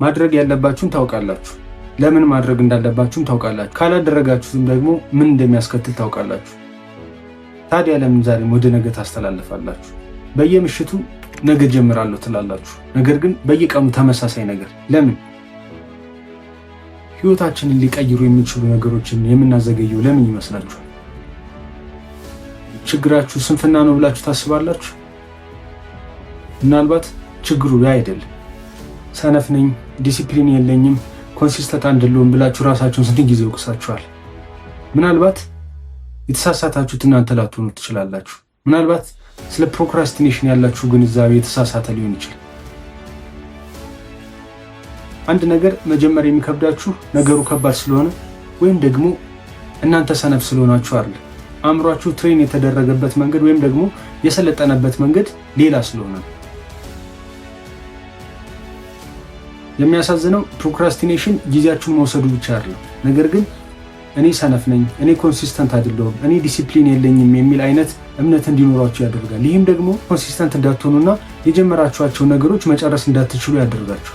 ማድረግ ያለባችሁን ታውቃላችሁ። ለምን ማድረግ እንዳለባችሁም ታውቃላችሁ። ካላደረጋችሁትም ደግሞ ምን እንደሚያስከትል ታውቃላችሁ። ታዲያ ለምን ዛሬም ወደ ነገ ታስተላልፋላችሁ? በየምሽቱ ነገ ጀምራለሁ ትላላችሁ፣ ነገር ግን በየቀኑ ተመሳሳይ ነገር። ለምን? ህይወታችንን ሊቀይሩ የሚችሉ ነገሮችን የምናዘገየው ለምን ይመስላችኋል? ችግራችሁ ስንፍና ነው ብላችሁ ታስባላችሁ? ምናልባት ችግሩ ያ አይደለም። ሰነፍ ነኝ፣ ዲሲፕሊን የለኝም፣ ኮንሲስተንት አይደለሁም ብላችሁ ራሳችሁን ስንት ጊዜ ወቅሳችኋል? ምናልባት የተሳሳታችሁት እናንተ ላትሆኑ ትችላላችሁ። ምናልባት ስለ ፕሮክራስቲኔሽን ያላችሁ ግንዛቤ የተሳሳተ ሊሆን ይችላል። አንድ ነገር መጀመር የሚከብዳችሁ ነገሩ ከባድ ስለሆነ ወይም ደግሞ እናንተ ሰነፍ ስለሆናችሁ አይደል። አእምሯችሁ ትሬን የተደረገበት መንገድ ወይም ደግሞ የሰለጠነበት መንገድ ሌላ ስለሆነ። የሚያሳዝነው ፕሮክራስቲኔሽን ጊዜያችሁን መውሰዱ ብቻ አይደለም፣ ነገር ግን እኔ ሰነፍ ነኝ፣ እኔ ኮንሲስተንት አይደለሁም፣ እኔ ዲሲፕሊን የለኝም የሚል አይነት እምነት እንዲኖራችሁ ያደርጋል። ይህም ደግሞ ኮንሲስተንት እንዳትሆኑና የጀመራችኋቸው ነገሮች መጨረስ እንዳትችሉ ያደርጋችሁ።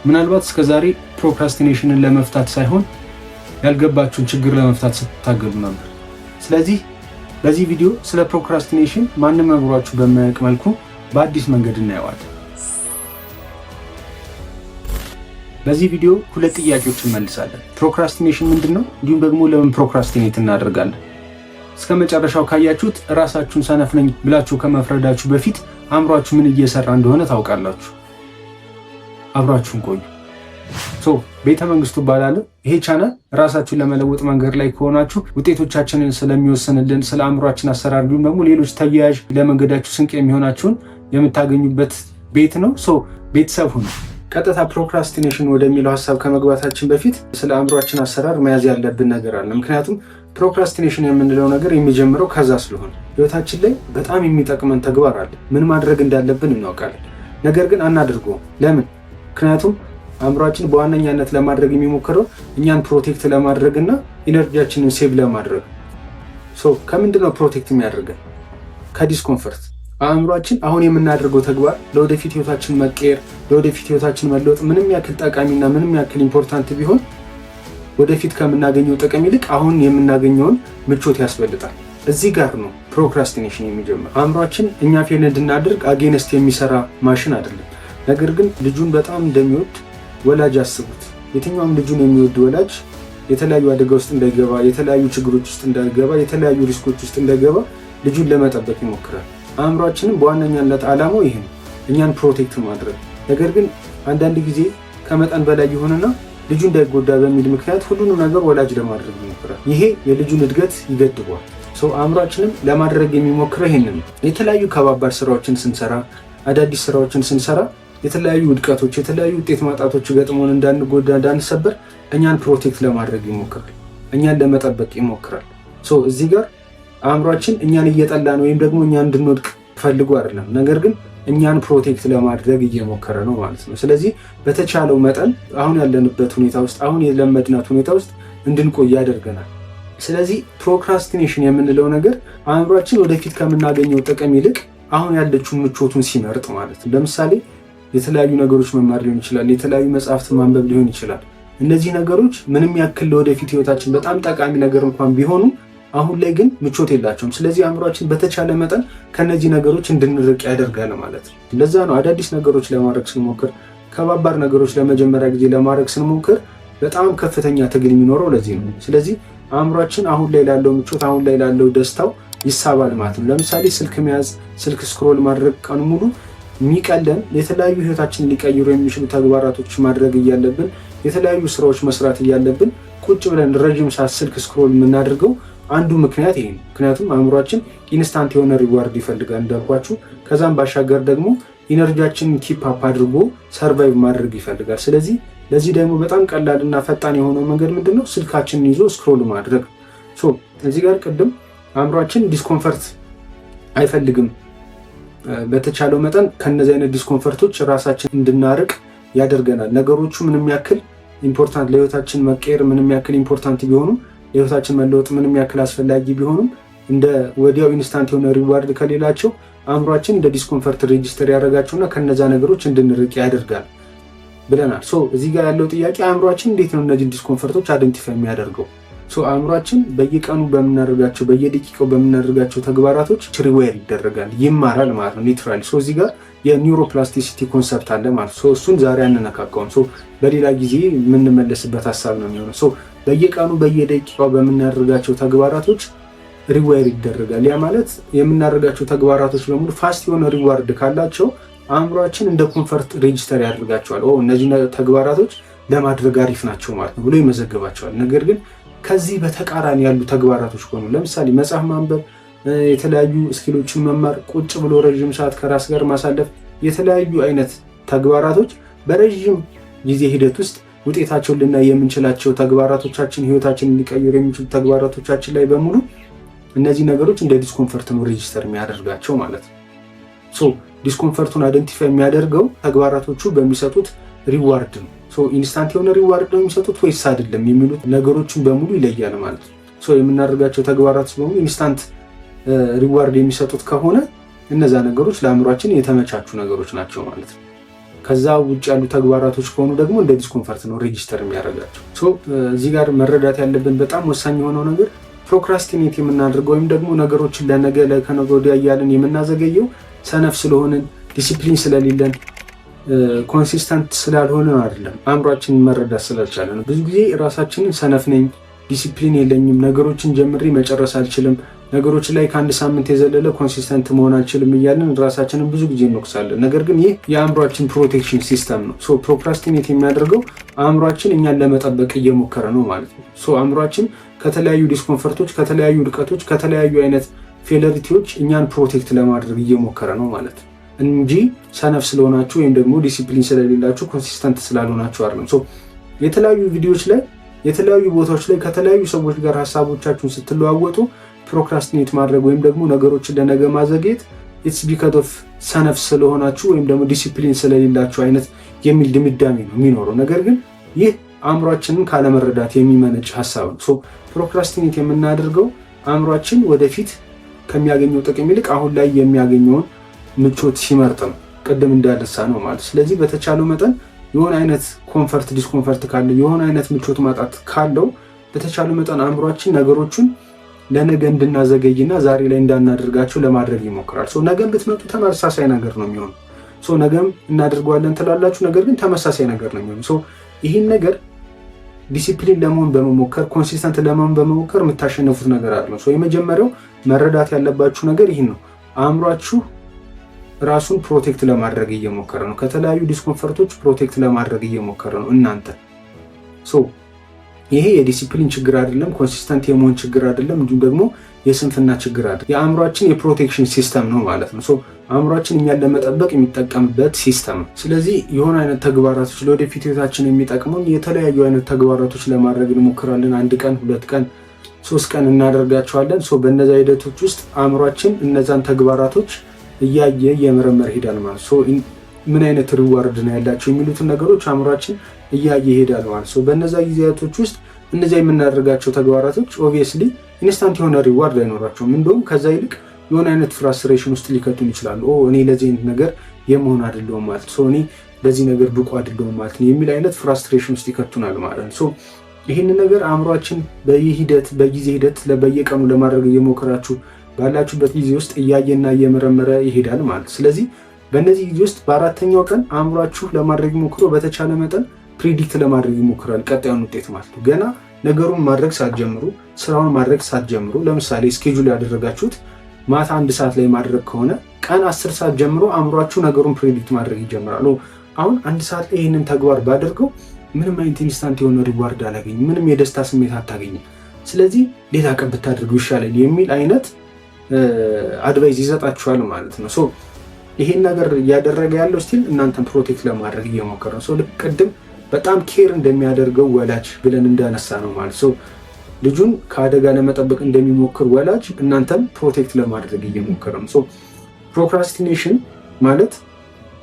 ምናልባት እስከዛሬ ፕሮክራስቲኔሽንን ለመፍታት ሳይሆን ያልገባችሁን ችግር ለመፍታት ስትታገሉ ነበር። ስለዚህ በዚህ ቪዲዮ ስለ ፕሮክራስቲኔሽን ማንም ነግሯችሁ በማያውቅ መልኩ በአዲስ መንገድ እናየዋለን። በዚህ ቪዲዮ ሁለት ጥያቄዎችን እንመልሳለን። ፕሮክራስቲኔሽን ምንድነው? እንዲሁም ደግሞ ለምን ፕሮክራስቲኔት እናደርጋለን? እስከ መጨረሻው ካያችሁት ራሳችሁን ሰነፍ ነኝ ብላችሁ ከመፍረዳችሁ በፊት አእምሯችሁ ምን እየሰራ እንደሆነ ታውቃላችሁ። አብራችሁን ቆዩ። ቤተ መንግስቱ እባላለሁ። ይሄ ቻናል ራሳችሁን ለመለወጥ መንገድ ላይ ከሆናችሁ ውጤቶቻችንን ስለሚወስንልን ስለ አእምሯችን አሰራር እንዲሁም ደግሞ ሌሎች ተያያዥ ለመንገዳችሁ ስንቅ የሚሆናችሁን የምታገኙበት ቤት ነው። ቤተሰብ ሁኑ። ቀጥታ ፕሮክራስቲኔሽን ወደሚለው ሀሳብ ከመግባታችን በፊት ስለ አእምሯችን አሰራር መያዝ ያለብን ነገር አለ። ምክንያቱም ፕሮክራስቲኔሽን የምንለው ነገር የሚጀምረው ከዛ ስለሆነ ህይወታችን ላይ በጣም የሚጠቅመን ተግባር አለ። ምን ማድረግ እንዳለብን እናውቃለን፣ ነገር ግን አናድርገውም። ለምን? ምክንያቱም አእምሯችን በዋነኛነት ለማድረግ የሚሞክረው እኛን ፕሮቴክት ለማድረግ እና ኢነርጂያችንን ሴቭ ለማድረግ። ከምንድነው ፕሮቴክት የሚያደርገን? ከዲስኮምፈርት። አእምሯችን አሁን የምናደርገው ተግባር ለወደፊት ህይወታችን መቀየር፣ ለወደፊት ህይወታችን መለወጥ ምንም ያክል ጠቃሚና ምንም ያክል ኢምፖርታንት ቢሆን ወደፊት ከምናገኘው ጥቅም ይልቅ አሁን የምናገኘውን ምቾት ያስበልጣል። እዚህ ጋር ነው ፕሮክራስቲኔሽን የሚጀምር። አእምሯችን እኛ ፌል እንድናደርግ አጌንስት የሚሰራ ማሽን አይደለም። ነገር ግን ልጁን በጣም እንደሚወድ ወላጅ አስቡት። የትኛውም ልጁን የሚወድ ወላጅ የተለያዩ አደጋ ውስጥ እንዳይገባ፣ የተለያዩ ችግሮች ውስጥ እንዳይገባ፣ የተለያዩ ሪስኮች ውስጥ እንዳይገባ ልጁን ለመጠበቅ ይሞክራል። አእምሯችንም በዋነኛነት ዓላማው ይሄ ነው፣ እኛን ፕሮቴክት ማድረግ። ነገር ግን አንዳንድ ጊዜ ከመጠን በላይ ይሆንና ልጁ እንዳይጎዳ በሚል ምክንያት ሁሉንም ነገር ወላጅ ለማድረግ ይሞክራል። ይሄ የልጁን እድገት ይገድበዋል። አእምሯችንም ለማድረግ የሚሞክረው ይሄንን ነው። የተለያዩ ከባባድ ስራዎችን ስንሰራ፣ አዳዲስ ስራዎችን ስንሰራ የተለያዩ ውድቀቶች፣ የተለያዩ ውጤት ማጣቶች ገጥሞን እንዳንጎዳ፣ እንዳንሰበር እኛን ፕሮቴክት ለማድረግ ይሞክራል፣ እኛን ለመጠበቅ ይሞክራል። እዚህ ጋር አእምሯችን እኛን እየጠላ ነው ወይም ደግሞ እኛን እንድንወድቅ ፈልጎ አይደለም፣ ነገር ግን እኛን ፕሮቴክት ለማድረግ እየሞከረ ነው ማለት ነው። ስለዚህ በተቻለው መጠን አሁን ያለንበት ሁኔታ ውስጥ፣ አሁን የለመድናት ሁኔታ ውስጥ እንድንቆይ ያደርገናል። ስለዚህ ፕሮክራስቲኔሽን የምንለው ነገር አእምሯችን ወደፊት ከምናገኘው ጥቅም ይልቅ አሁን ያለችውን ምቾቱን ሲመርጥ ማለት ነው። ለምሳሌ የተለያዩ ነገሮች መማር ሊሆን ይችላል፣ የተለያዩ መጽሐፍት ማንበብ ሊሆን ይችላል። እነዚህ ነገሮች ምንም ያክል ለወደፊት ህይወታችን በጣም ጠቃሚ ነገር እንኳን ቢሆኑ አሁን ላይ ግን ምቾት የላቸውም። ስለዚህ አእምሯችን በተቻለ መጠን ከነዚህ ነገሮች እንድንርቅ ያደርጋል ማለት ነው። ለዛ ነው አዳዲስ ነገሮች ለማድረግ ስንሞክር፣ ከባባድ ነገሮች ለመጀመሪያ ጊዜ ለማድረግ ስንሞክር በጣም ከፍተኛ ትግል የሚኖረው ለዚህ ነው። ስለዚህ አእምሯችን አሁን ላይ ላለው ምቾት፣ አሁን ላይ ላለው ደስታው ይሳባል ማለት ነው። ለምሳሌ ስልክ መያዝ፣ ስልክ ስክሮል ማድረግ ቀኑ ሙሉ የሚቀለን የተለያዩ ህይወታችንን ሊቀይሩ የሚችሉ ተግባራቶች ማድረግ እያለብን፣ የተለያዩ ስራዎች መስራት እያለብን ቁጭ ብለን ረጅም ሰዓት ስልክ ስክሮል የምናደርገው አንዱ ምክንያት ይሄ ነው። ምክንያቱም አእምሯችን ኢንስታንት የሆነ ሪዋርድ ይፈልጋል እንዳልኳችሁ። ከዛም ባሻገር ደግሞ ኢነርጂያችንን ኪፕ አፕ አድርጎ ሰርቫይቭ ማድረግ ይፈልጋል። ስለዚህ ለዚህ ደግሞ በጣም ቀላልና ፈጣን የሆነው መንገድ ምንድነው? ስልካችንን ይዞ ስክሮል ማድረግ። እዚህ ጋር ቅድም አእምሯችን ዲስኮምፈርት አይፈልግም። በተቻለው መጠን ከነዚህ አይነት ዲስኮምፈርቶች ራሳችን እንድናርቅ ያደርገናል። ነገሮቹ ምንም ያክል ኢምፖርታንት ለህይወታችን መቀየር ምንም ያክል ኢምፖርታንት ቢሆኑም፣ ለህይወታችን መለወጥ ምንም ያክል አስፈላጊ ቢሆኑም እንደ ወዲያው ኢንስታንት የሆነ ሪዋርድ ከሌላቸው አእምሯችን እንደ ዲስኮምፈርት ሬጂስተር ያደርጋቸውና ከነዛ ነገሮች እንድንርቅ ያደርጋል ብለናል። እዚህ ጋር ያለው ጥያቄ አእምሯችን እንዴት ነው እነዚህን ዲስኮምፈርቶች አይደንቲፋይ የሚያደርገው? አእምሯችን በየቀኑ በምናደርጋቸው በየደቂቃው በምናደርጋቸው ተግባራቶች ሪዋየር ይደረጋል፣ ይማራል ማለት ነው ሊትራሊ። እዚህ ጋር የኒውሮፕላስቲሲቲ ኮንሰፕት አለ ማለት ነው። እሱን ዛሬ አንነካካውም። በሌላ ጊዜ የምንመለስበት ሀሳብ ነው የሚሆነው። በየቀኑ በየደቂቃው በምናደርጋቸው ተግባራቶች ሪዋየር ይደረጋል። ያ ማለት የምናደርጋቸው ተግባራቶች በሙሉ ፋስት የሆነ ሪዋርድ ካላቸው አእምሯችን እንደ ኮንፈርት ሬጂስተር ያደርጋቸዋል። እነዚህ ተግባራቶች ለማድረግ አሪፍ ናቸው ማለት ነው ብሎ ይመዘግባቸዋል። ነገር ግን ከዚህ በተቃራኒ ያሉ ተግባራቶች ከሆኑ ለምሳሌ መጽሐፍ ማንበብ፣ የተለያዩ ስኪሎችን መማር፣ ቁጭ ብሎ ረዥም ሰዓት ከራስ ጋር ማሳለፍ፣ የተለያዩ አይነት ተግባራቶች በረዥም ጊዜ ሂደት ውስጥ ውጤታቸውን ልናይ የምንችላቸው ተግባራቶቻችን፣ ህይወታችንን ሊቀይሩ የሚችሉ ተግባራቶቻችን ላይ በሙሉ እነዚህ ነገሮች እንደ ዲስኮምፈርት ነው ሬጂስተር የሚያደርጋቸው ማለት ነው። ዲስኮምፈርቱን አይደንቲፋይ የሚያደርገው ተግባራቶቹ በሚሰጡት ሪዋርድ ነው። ኢንስታንት የሆነ ሪዋርድ ነው የሚሰጡት ወይስ አይደለም የሚሉት ነገሮችን በሙሉ ይለያል ማለት ነው። የምናደርጋቸው ተግባራት በሙሉ ኢንስታንት ሪዋርድ የሚሰጡት ከሆነ እነዛ ነገሮች ለአእምሯችን የተመቻቹ ነገሮች ናቸው ማለት ነው። ከዛ ውጭ ያሉ ተግባራቶች ከሆኑ ደግሞ እንደ ዲስኮምፈርት ነው ሬጂስተር የሚያደርጋቸው። እዚህ ጋር መረዳት ያለብን በጣም ወሳኝ የሆነው ነገር ፕሮክራስቲኔት የምናደርገው ወይም ደግሞ ነገሮችን ለነገ ከነገ ወዲያ እያልን የምናዘገየው ሰነፍ ስለሆንን፣ ዲሲፕሊን ስለሌለን፣ ኮንሲስተንት ስላልሆነ አይደለም፣ አእምሯችንን መረዳት ስላልቻለ ነው። ብዙ ጊዜ ራሳችንን ሰነፍ ነኝ፣ ዲሲፕሊን የለኝም፣ ነገሮችን ጀምሬ መጨረስ አልችልም፣ ነገሮች ላይ ከአንድ ሳምንት የዘለለ ኮንሲስተንት መሆን አልችልም እያልን ራሳችንን ብዙ ጊዜ እንወቅሳለን። ነገር ግን ይህ የአእምሯችን ፕሮቴክሽን ሲስተም ነው። ፕሮክራስቲኔት የሚያደርገው አእምሯችን እኛን ለመጠበቅ እየሞከረ ነው ማለት ነው። አእምሯችን ከተለያዩ ዲስኮንፈርቶች፣ ከተለያዩ ውድቀቶች፣ ከተለያዩ አይነት ፌለሪቲዎች እኛን ፕሮቴክት ለማድረግ እየሞከረ ነው ማለት ነው እንጂ ሰነፍ ስለሆናችሁ ወይም ደግሞ ዲሲፕሊን ስለሌላችሁ ኮንሲስተንት ስላልሆናችሁ አይደለም። የተለያዩ ቪዲዮዎች ላይ የተለያዩ ቦታዎች ላይ ከተለያዩ ሰዎች ጋር ሀሳቦቻችሁን ስትለዋወጡ ፕሮክራስቲኔት ማድረግ ወይም ደግሞ ነገሮችን ለነገ ማዘግየት ኢትስ ቢካዝ ኦፍ ሰነፍ ስለሆናችሁ ወይም ደግሞ ዲሲፕሊን ስለሌላችሁ አይነት የሚል ድምዳሜ ነው የሚኖረው። ነገር ግን ይህ አእምሯችንን ካለመረዳት የሚመነጭ ሀሳብ ነው። ፕሮክራስቲኔት የምናደርገው አእምሯችን ወደፊት ከሚያገኘው ጥቅም ይልቅ አሁን ላይ የሚያገኘውን ምቾት ሲመርጥ ነው፣ ቅድም እንዳነሳ ነው ማለት። ስለዚህ በተቻለው መጠን የሆነ አይነት ኮንፈርት ዲስኮንፈርት ካለው የሆነ አይነት ምቾት ማጣት ካለው በተቻለው መጠን አእምሯችን ነገሮችን ለነገ እንድናዘገይና ዛሬ ላይ እንዳናደርጋቸው ለማድረግ ይሞክራል። ነገም ብትመጡ ተመሳሳይ ነገር ነው የሚሆነው። ነገም እናደርገዋለን ትላላችሁ፣ ነገር ግን ተመሳሳይ ነገር ነው የሚሆነው። ይህን ነገር ዲሲፕሊን ለመሆን በመሞከር ኮንሲስተንት ለመሆን በመሞከር የምታሸነፉት ነገር አይደለም። የመጀመሪያው መረዳት ያለባችሁ ነገር ይህን ነው። አእምሯችሁ ራሱን ፕሮቴክት ለማድረግ እየሞከረ ነው። ከተለያዩ ዲስኮንፈርቶች ፕሮቴክት ለማድረግ እየሞከረ ነው እናንተ። ይሄ የዲሲፕሊን ችግር አይደለም፣ ኮንሲስተንት የመሆን ችግር አይደለም፣ እንዲሁም ደግሞ የስንፍና ችግር አይደለም። የአእምሯችን የፕሮቴክሽን ሲስተም ነው ማለት ነው። አእምሯችን እኛን ለመጠበቅ የሚጠቀምበት ሲስተም ነው። ስለዚህ የሆነ አይነት ተግባራቶች ለወደፊት ህይወታችን የሚጠቅሙን የተለያዩ አይነት ተግባራቶች ለማድረግ እንሞክራለን። 1 ቀን፣ 2 ቀን፣ 3 ቀን እናደርጋቸዋለን። በእነዛ ሂደቶች ውስጥ አእምሯችን እነዛን ተግባራቶች እያየ እየመረመረ ሄዳል ማለት ምን አይነት ሪዋርድ ነው ያላቸው የሚሉትን ነገሮች አእምሯችን እያየ ይሄዳል ማለት በእነዛ ጊዜያቶች ውስጥ እነዚያ የምናደርጋቸው ተግባራቶች ኦብቪየስሊ ኢንስታንት የሆነ ሪዋርድ አይኖራቸውም። እንደውም ከዛ ይልቅ የሆነ አይነት ፍራስትሬሽን ውስጥ ሊከቱን ይችላሉ። እኔ ለዚህ አይነት ነገር የመሆን አይደለሁም ማለት እኔ ለዚህ ነገር ብቁ አይደለሁም ማለት ነው የሚል አይነት ፍራስትሬሽን ውስጥ ይከቱናል ማለት ነው። ይህን ነገር አእምሯችን በጊዜ ሂደት በየቀኑ ለማድረግ እየሞከራችሁ ባላችሁበት ጊዜ ውስጥ እያየና እየመረመረ ይሄዳል ማለት። ስለዚህ በእነዚህ ጊዜ ውስጥ በአራተኛው ቀን አእምሯችሁ ለማድረግ ሞክሮ በተቻለ መጠን ፕሪዲክት ለማድረግ ይሞክራል ቀጣዩን ውጤት ማለት ነው። ገና ነገሩን ማድረግ ሳትጀምሩ፣ ስራውን ማድረግ ሳትጀምሩ፣ ለምሳሌ ስኬጁል ያደረጋችሁት ማታ 1 ሰዓት ላይ ማድረግ ከሆነ ቀን 10 ሰዓት ጀምሮ አእምሯችሁ ነገሩን ፕሪዲክት ማድረግ ይጀምራል። አሁን 1 ሰዓት ላይ ይህንን ተግባር ባደርገው ምንም አይነት ኢንስታንት የሆነ ሪዋርድ አላገኝም፣ ምንም የደስታ ስሜት አታገኝም፣ ስለዚህ ሌላ ቀን ብታደርጉ ይሻላል የሚል አይነት አድቫይዝ ይሰጣችኋል ማለት ነው። ይሄን ነገር እያደረገ ያለው ስቲል እናንተን ፕሮቴክት ለማድረግ እየሞከረ ነው። ልክ ቅድም በጣም ኬር እንደሚያደርገው ወላጅ ብለን እንዳነሳ ነው ማለት ልጁን ከአደጋ ለመጠበቅ እንደሚሞክር ወላጅ እናንተን ፕሮቴክት ለማድረግ እየሞከረ ነው። ፕሮክራስቲኔሽን ማለት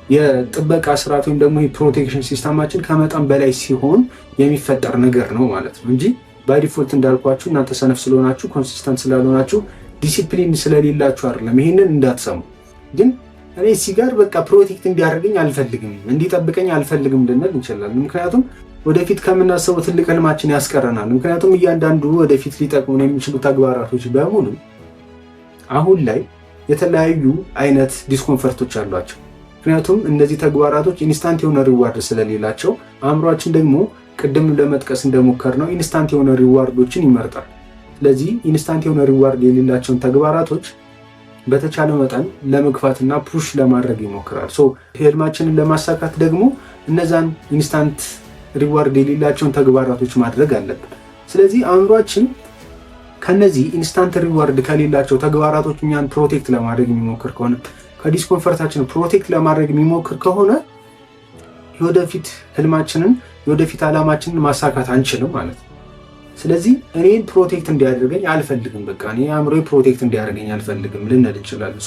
የጥበቃ ስርዓት ወይም ደግሞ የፕሮቴክሽን ሲስተማችን ከመጠን በላይ ሲሆን የሚፈጠር ነገር ነው ማለት ነው እንጂ ባይ ዲፎልት እንዳልኳችሁ እናንተ ሰነፍ ስለሆናችሁ ኮንሲስተንት ስላልሆናችሁ ዲሲፕሊን ስለሌላችሁ አይደለም። ይሄንን እንዳትሰሙ። ግን እኔ እዚህ ጋር በቃ ፕሮቴክት እንዲያደርገኝ አልፈልግም፣ እንዲጠብቀኝ አልፈልግም ልንል እንችላለን። ምክንያቱም ወደፊት ከምናስበው ትልቅ ህልማችን ያስቀረናል። ምክንያቱም እያንዳንዱ ወደፊት ሊጠቅሙን የሚችሉ ተግባራቶች በሙሉ አሁን ላይ የተለያዩ አይነት ዲስኮምፈርቶች አሏቸው። ምክንያቱም እነዚህ ተግባራቶች ኢንስታንት የሆነ ሪዋርድ ስለሌላቸው አእምሯችን ደግሞ ቅድም ለመጥቀስ እንደሞከርነው ኢንስታንት የሆነ ሪዋርዶችን ይመርጣል። ስለዚህ ኢንስታንት የሆነ ሪዋርድ የሌላቸውን ተግባራቶች በተቻለ መጠን ለመግፋትና ፑሽ ለማድረግ ይሞክራል። ህልማችንን ለማሳካት ደግሞ እነዛን ኢንስታንት ሪዋርድ የሌላቸውን ተግባራቶች ማድረግ አለብን። ስለዚህ አእምሯችን ከነዚህ ኢንስታንት ሪዋርድ ከሌላቸው ተግባራቶች እኛን ፕሮቴክት ለማድረግ የሚሞክር ከሆነ ከዲስኮምፈርታችን ፕሮቴክት ለማድረግ የሚሞክር ከሆነ የወደፊት ህልማችንን የወደፊት ዓላማችንን ማሳካት አንችልም ማለት ነው። ስለዚህ እኔን ፕሮቴክት እንዲያደርገኝ አልፈልግም፣ በቃ እኔ አእምሮዬ ፕሮቴክት እንዲያደርገኝ አልፈልግም ልንል እንችላለን።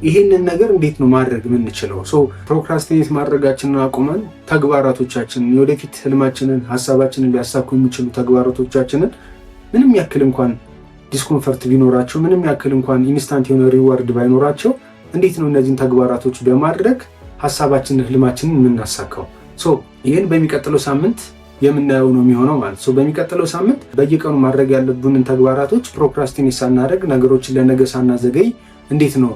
ይህንን ነገር እንዴት ነው ማድረግ የምንችለው? ፕሮክራስቲኔት ማድረጋችንን አቁመን ተግባራቶቻችንን የወደፊት ህልማችንን ሀሳባችንን ሊያሳኩ የሚችሉ ተግባራቶቻችንን ምንም ያክል እንኳን ዲስኮምፈርት ቢኖራቸው፣ ምንም ያክል እንኳን ኢንስታንት የሆነ ሪዋርድ ባይኖራቸው እንዴት ነው እነዚህን ተግባራቶች በማድረግ ሀሳባችንን ህልማችንን የምናሳካው? ይህን በሚቀጥለው ሳምንት የምናየው ነው የሚሆነው ማለት ነው። በሚቀጥለው ሳምንት በየቀኑ ማድረግ ያለብንን ተግባራቶች ፕሮክራስቲኔት ሳናደርግ ነገሮችን ለነገ ሳናዘገይ እንዴት ነው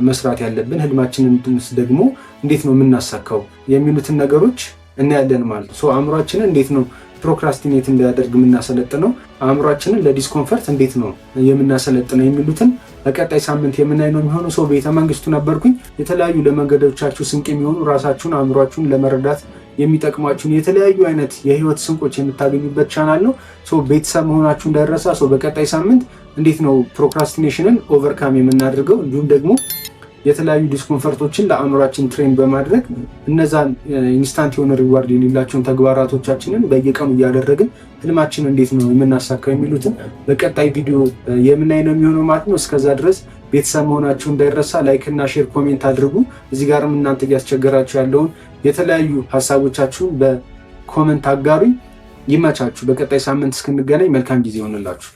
መስራት ያለብን፣ ህልማችንን ደግሞ እንዴት ነው የምናሳካው የሚሉትን ነገሮች እናያለን ማለት ነው። አእምሯችንን እንዴት ነው ፕሮክራስቲኔት እንዲያደርግ የምናሰለጥነው፣ አእምሯችንን ለዲስኮምፈርት እንዴት ነው የምናሰለጥነው የሚሉትን በቀጣይ ሳምንት የምናይ ነው የሚሆነው። ቤተ መንግስቱ ነበርኩኝ። የተለያዩ ለመንገዶቻችሁ ስንቅ የሚሆኑ ራሳችሁን አእምሯችሁን ለመረዳት የሚጠቅሟችሁን የተለያዩ አይነት የህይወት ስንቆች የምታገኙበት ቻናል ነው። ቤተሰብ መሆናችሁ እንዳይረሳ። በቀጣይ ሳምንት እንዴት ነው ፕሮክራስቲኔሽንን ኦቨርካም የምናደርገው እንዲሁም ደግሞ የተለያዩ ዲስኮምፈርቶችን ለአእምሯችን ትሬን በማድረግ እነዛን ኢንስታንት የሆነ ሪዋርድ የሌላቸውን ተግባራቶቻችንን በየቀኑ እያደረግን ህልማችን እንዴት ነው የምናሳካው የሚሉትን በቀጣይ ቪዲዮ የምናይ ነው የሚሆነው ማለት ነው። እስከዛ ድረስ ቤተሰብ መሆናችሁ እንዳይረሳ። ላይክ እና ሼር፣ ኮሜንት አድርጉ። እዚህ ጋርም እናንተ እያስቸገራችሁ ያለውን የተለያዩ ሀሳቦቻችሁን በኮሜንት አጋሩኝ። ይመቻችሁ። በቀጣይ ሳምንት እስክንገናኝ መልካም ጊዜ ይሆንላችሁ።